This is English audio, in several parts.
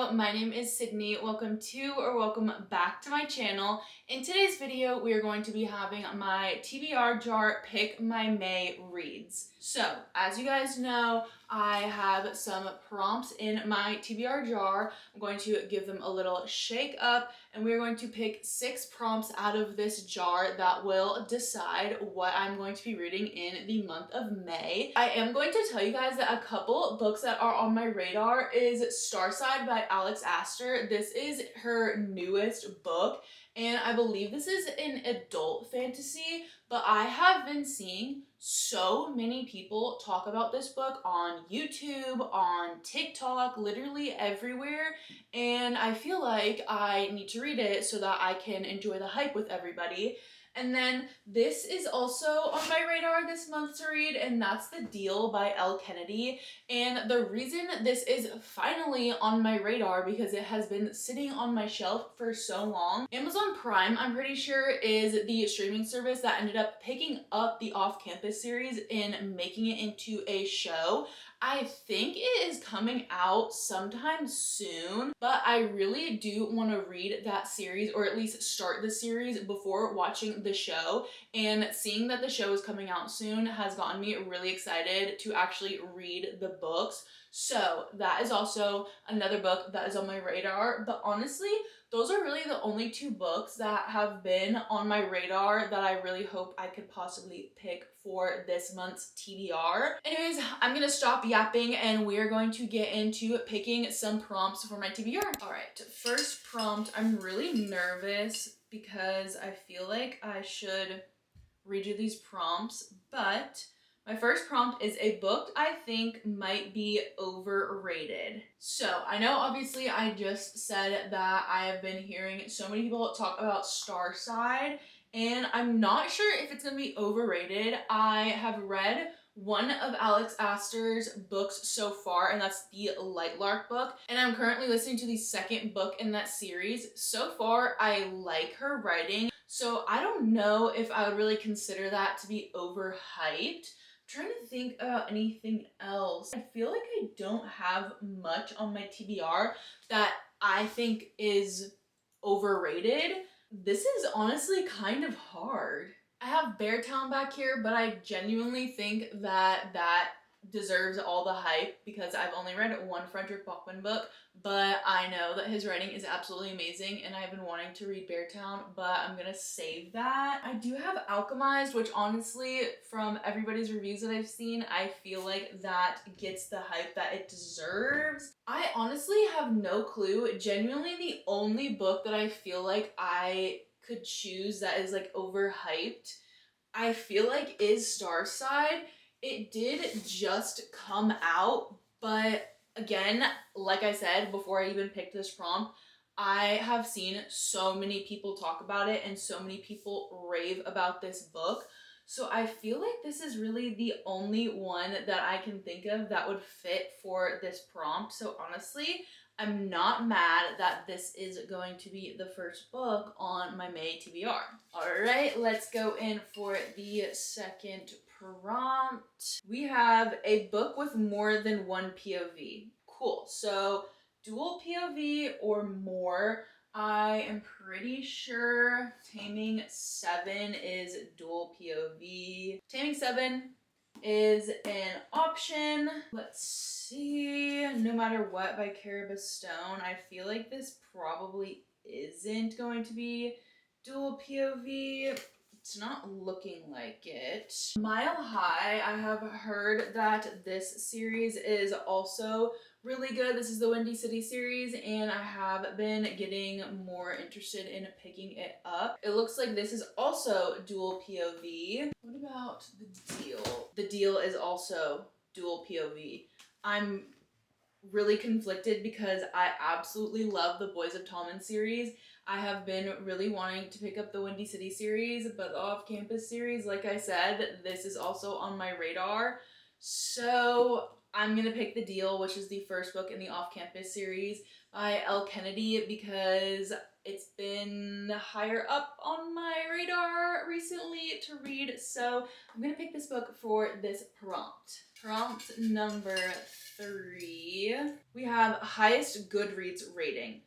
Hello, my name is Sydney. Welcome back to my channel. In today's video, we are going to be having my TBR jar pick my May reads. So, as you guys know, I have some prompts in my TBR jar. I'm going to give them a little shake up, and we're going to pick 6 prompts out of this jar that will decide what I'm going to be reading in the month of May. I am going to tell you guys that a couple books that are on my radar is Starside by Alex Astor. This is her newest book, and I believe this is an adult fantasy, but I have been seeing so many people talk about this book on YouTube, on TikTok, literally everywhere, and I feel like I need to read it so that I can enjoy the hype with everybody. And then this is also on my radar this month to read, and that's The Deal by Elle Kennedy. And the reason this is finally on my radar, because it has been sitting on my shelf for so long. Amazon Prime, I'm pretty sure, is the streaming service that ended up picking up the Off-Campus series and making it into a show. I think it is coming out sometime soon, but I really do want to read that series, or at least start the series before watching the show, and seeing that the show is coming out soon has gotten me really excited to actually read the books. So that is also another book that is on my radar, but honestly, those are really the only 2 books that have been on my radar that I really hope I could possibly pick for this month's TBR. Anyways, I'm gonna stop yapping and we're going to get into picking some prompts for my TBR. Alright, first prompt. I'm really nervous because I feel like I should read you these prompts, but my first prompt is a book I think might be overrated. So, I know obviously I just said that I have been hearing so many people talk about Starside, and I'm not sure if it's gonna be overrated. I have read one of Alex Astor's books so far, and that's the Lightlark book, and I'm currently listening to the second book in that series. So far, I like her writing, so I don't know if I would really consider that to be overhyped. Trying to think about anything else. I feel like I don't have much on my TBR that I think is overrated. This is honestly kind of hard. I have Beartown back here, but I genuinely think that that deserves all the hype because I've only read one Frederick Bachman book, but I know that his writing is absolutely amazing, and I've been wanting to read Beartown, but I'm gonna save that. I do have Alchemized, which honestly, from everybody's reviews that I've seen, I feel like that gets the hype that it deserves. I honestly have no clue. Genuinely, the only book that I feel like I could choose that is like overhyped, I feel like is Starside. It did just come out, but again, like I said before I even picked this prompt, I have seen so many people talk about it and so many people rave about this book. So I feel like this is really the only one that I can think of that would fit for this prompt. So honestly, I'm not mad that this is going to be the first book on my May TBR. Alright, let's go in for the second prompt. We have a book with more than one POV. Cool. So dual POV or more. I am pretty sure Taming 7 is dual POV. Taming 7 is an option. Let's see. No Matter What by Caribou Stone. I feel like this probably isn't going to be dual POV. It's not looking like it. Mile High, I have heard that this series is also really good. This is the Windy City series, and I have been getting more interested in picking it up. It looks like this is also dual POV. What about The Deal? The Deal is also dual POV. I'm really conflicted because I absolutely love the Boys of Tallman series. I have been really wanting to pick up the Windy City series, but the Off-Campus series, like I said, this is also on my radar. So I'm gonna pick The Deal, which is the first book in the Off-Campus series by L. Kennedy, because it's been higher up on my radar recently to read. So I'm gonna pick this book for this prompt. Prompt number 3. We have highest Goodreads rating.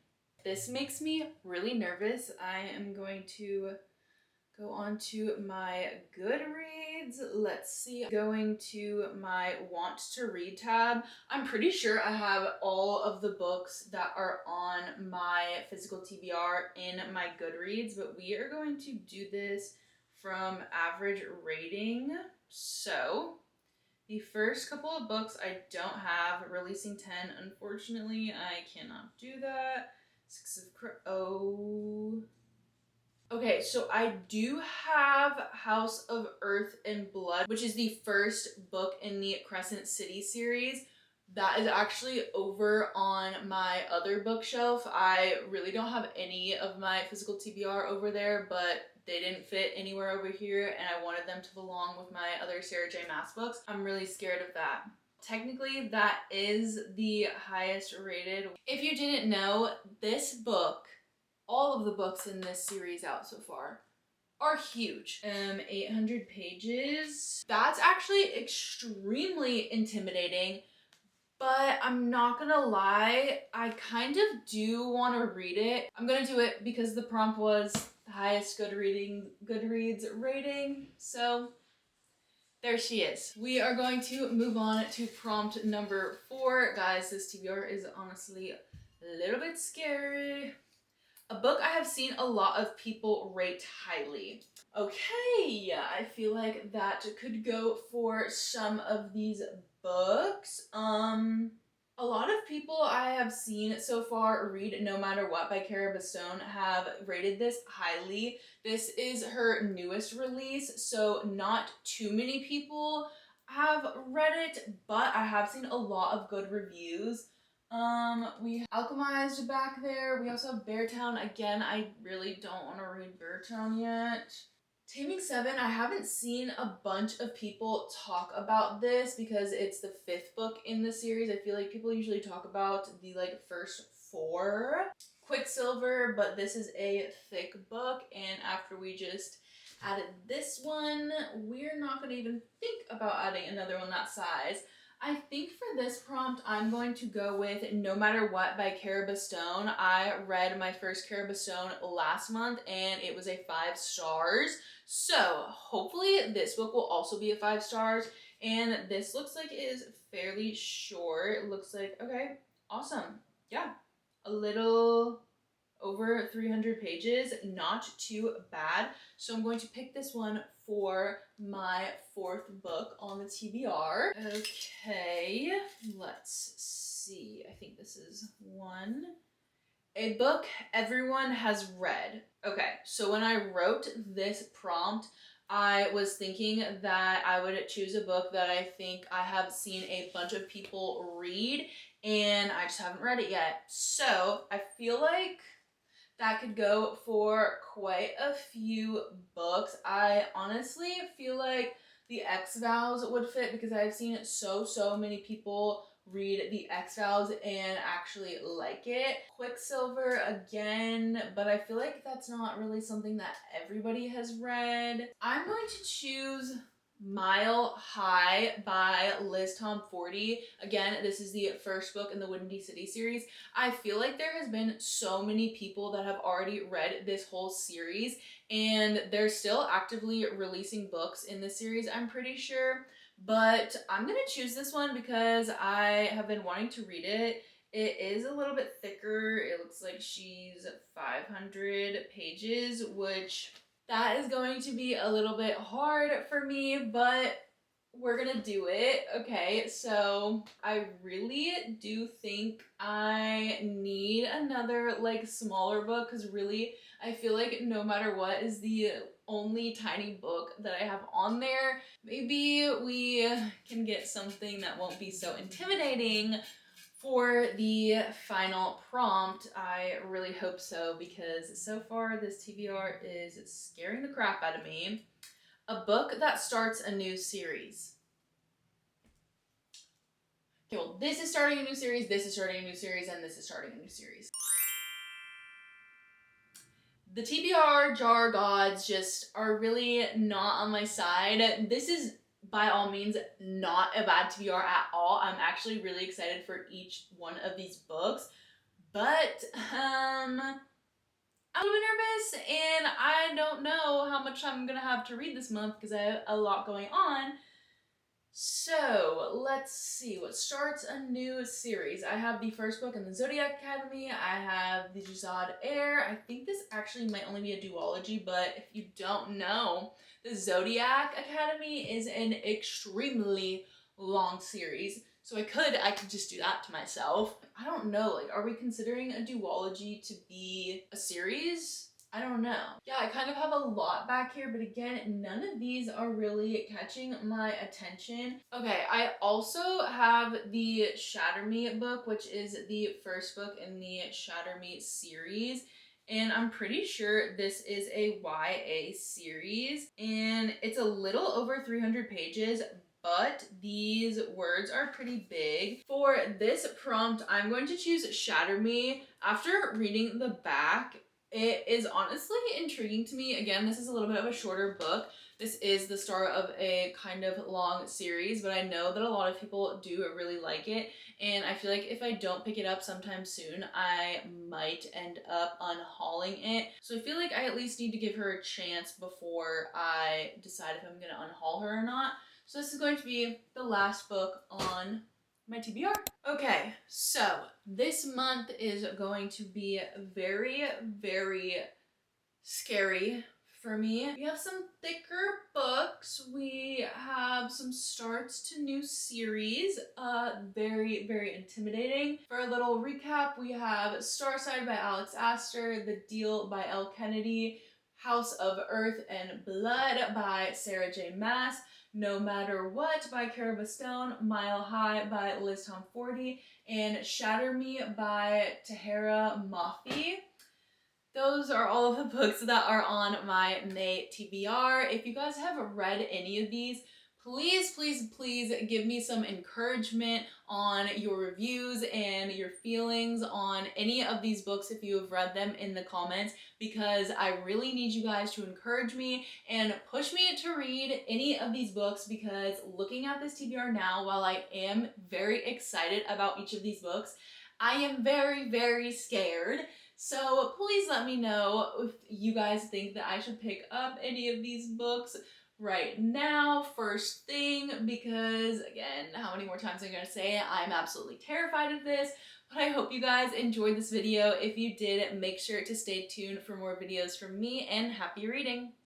This makes me really nervous. I am going to go on to my Goodreads. Let's see. Going to my Want to Read tab. I'm pretty sure I have all of the books that are on my physical TBR in my Goodreads, but we are going to do this from average rating. So the first couple of books I don't have. Releasing 10, unfortunately, I cannot do that. Okay, so I do have House of Earth and Blood, which is the first book in the Crescent City series. That is actually over on my other bookshelf. I really don't have any of my physical TBR over there, but they didn't fit anywhere over here, and I wanted them to belong with my other Sarah J. Maas books. I'm really scared of that. Technically, that is the highest rated. If you didn't know, this book, all of the books in this series out so far, are huge. 800 pages. That's actually extremely intimidating, but I'm not gonna lie, I kind of do want to read it. I'm gonna do it because the prompt was the highest Goodreads rating, so there she is. We are going to move on to prompt number 4. Guys, this TBR is honestly a little bit scary. A book I have seen a lot of people rate highly. Okay, I feel like that could go for some of these books. A lot of people I have seen so far read No Matter What by Cara Bastone have rated this highly. This is her newest release, so not too many people have read it, but I have seen a lot of good reviews. We have Alchemized back there. We also have Beartown. Again, I really don't want to read Beartown yet. Taming 7, I haven't seen a bunch of people talk about this because it's the 5th book in the series. I feel like people usually talk about the first 4. Quicksilver, but this is a thick book, and after we just added this one, we're not going to even think about adding another one that size. I think for this prompt, I'm going to go with No Matter What by Cara Bastone. I read my first Cara Bastone last month, and it was a 5 stars. So hopefully this book will also be a 5 stars. And this looks like it is fairly short. It looks like, okay, awesome. Yeah, a little over 300 pages, not too bad. So I'm going to pick this one for my 4th book on the TBR. Okay, let's see. I think this is one. A book everyone has read. Okay, so when I wrote this prompt, I was thinking that I would choose a book that I think I have seen a bunch of people read, and I just haven't read it yet. So I feel like that could go for quite a few books. I honestly feel like the X-Files would fit because I've seen so many people read the X-Files and actually like it. Quicksilver again, but I feel like that's not really something that everybody has read. I'm going to choose Mile High by Liz Tom Forty. Again, this is the first book in the Windy City series. I feel like there has been so many people that have already read this whole series, and they're still actively releasing books in this series, I'm pretty sure. But I'm gonna choose this one because I have been wanting to read it. It is a little bit thicker. It looks like she's 500 pages, which that is going to be a little bit hard for me, but we're gonna do it. Okay, so I really do think I need another smaller book because really I feel like No Matter What is the only tiny book that I have on there. Maybe we can get something that won't be so intimidating for the final prompt. I really hope so because so far this TBR is scaring the crap out of me. A book that starts a new series. Okay, well, this is starting a new series, this is starting a new series, and this is starting a new series. The TBR jar gods just are really not on my side. This is by all means not a bad TBR at all. I'm actually really excited for each one of these books, but I'm a little bit nervous and I don't know how much I'm gonna have to read this month because I have a lot going on. So let's see what starts a new series. I have the first book in the Zodiac Academy. I have the Juzad Heir. I think this actually might only be a duology, but if you don't know, the Zodiac Academy is an extremely long series. So I could just do that to myself. I don't know, like, are we considering a duology to be a series? I don't know. Yeah, I kind of have a lot back here, but again, none of these are really catching my attention. Okay, I also have the Shatter Me book, which is the first book in the Shatter Me series. And I'm pretty sure this is a YA series. And it's a little over 300 pages, but these words are pretty big. For this prompt, I'm going to choose Shatter Me. After reading the back, it is honestly intriguing to me. Again, this is a little bit of a shorter book. This is the start of a kind of long series, but I know that a lot of people do really like it, and I feel like if I don't pick it up sometime soon, I might end up unhauling it. So I feel like I at least need to give her a chance before I decide if I'm gonna unhaul her or not. So this is going to be the last book on my TBR. Okay, so this month is going to be very, very scary for me. We have some thicker books. We have some starts to new series. Very, very intimidating. For a little recap, we have Starside by Alex Astor, The Deal by Elle Kennedy, House of Earth and Blood by Sarah J. Maas, No Matter What by Cara Bastone, Mile High by Liz Tomforty, and Shatter Me by Tahera Mafi. Those are all of the books that are on my May TBR. If you guys have read any of these, please, please, please give me some encouragement on your reviews and your feelings on any of these books if you have read them in the comments, because I really need you guys to encourage me and push me to read any of these books, because looking at this TBR now, while I am very excited about each of these books, I am very, very scared. So please let me know if you guys think that I should pick up any of these books right now, first thing, because again, how many more times am I going to say it? I'm absolutely terrified of this, but I hope you guys enjoyed this video. If you did, make sure to stay tuned for more videos from me, and happy reading!